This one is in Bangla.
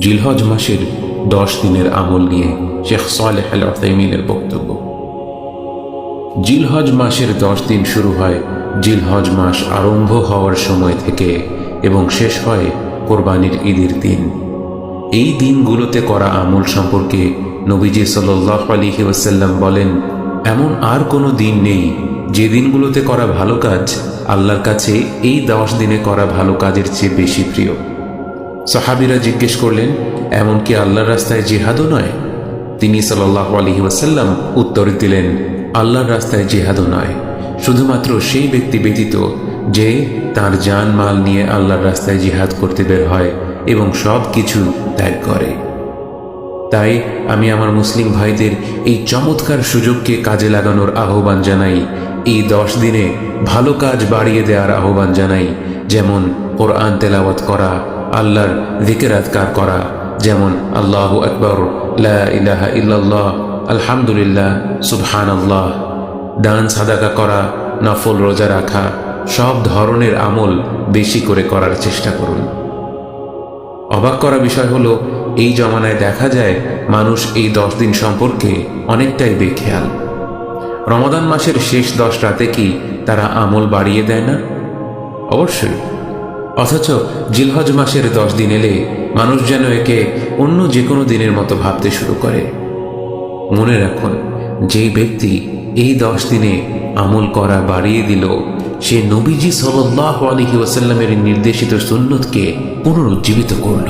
জিলহজ মাসের 10 দিনের আমল নিয়ে শেখ সালেহ আল উসাইমিনের বক্তব্য। জিলহজ মাসের 10 দিন শুরু হয় জিলহজ মাস আরম্ভ হওয়ার সময় থেকে এবং শেষ হয় কোরবানির ঈদের দিন। এই দিনগুলোতে করা আমল সম্পর্কে নবীজি সাল্লাল্লাহু আলাইহি ওয়াসাল্লাম বলেন, এমন আর কোনো দিন নেই যে দিনগুলোতে করা ভালো কাজ আল্লাহর কাছে এই 10 দিনে করা ভালো কাজের চেয়ে বেশি প্রিয়। সাহাবীরা জিজ্ঞেস করলেন, এমন কি আল্লাহর রাস্তায় জিহাদও নয়? তিনি সাল্লাল্লাহু আলাইহি ওয়াসাল্লাম উত্তর দিলেন, আল্লাহর রাস্তায় জিহাদও নয়, শুধুমাত্র সেই ব্যক্তি ব্যতীত যে তার জান মাল নিয়ে আল্লাহর রাস্তায় জিহাদ করতে বের হয় এবং সব কিছু ত্যাগ করে। তাই আমি আমার মুসলিম ভাইদের এই চমৎকার সুযোগকে কাজে লাগানোর আহ্বান জানাই। এই 10 দিনে ভালো কাজ বাড়িয়ে দেওয়ার আহ্বান জানাই, যেমন কোরআন তেলাওয়াত করা, আল্লাহর যিকির আযকার করা, যেমন আল্লাহু আকবার, লা ইলাহা ইল্লাল্লাহ, আলহামদুলিল্লাহ, সুবহানাল্লাহ, দান সাদাকা করা, নফল রোজা রাখা, সব ধরনের আমল বেশি করে করার চেষ্টা করুন। অবাক করা বিষয় হলো, এই জমানায় দেখা যায় মানুষ এই 10 দিন সম্পর্কে অনেকটাই বেখেয়াল। রমাদান মাসের শেষ 10 রাতে কি তারা আমল বাড়িয়ে দেয় না? অবশ্যই। অথচ জিলহজ মাসের 10 দিন এলে মানুষ যেন একে অন্য যে কোনো দিনের মতো ভাবতে শুরু করে। মনে রাখুন, যেই ব্যক্তি এই 10 দিনে আমল করা বাড়িয়ে দিল, সে নবীজি সাল্লাল্লাহু আলাইহি ওয়াসাল্লামের নির্দেশিত সুন্নতকে পুনরুজ্জীবিত করল।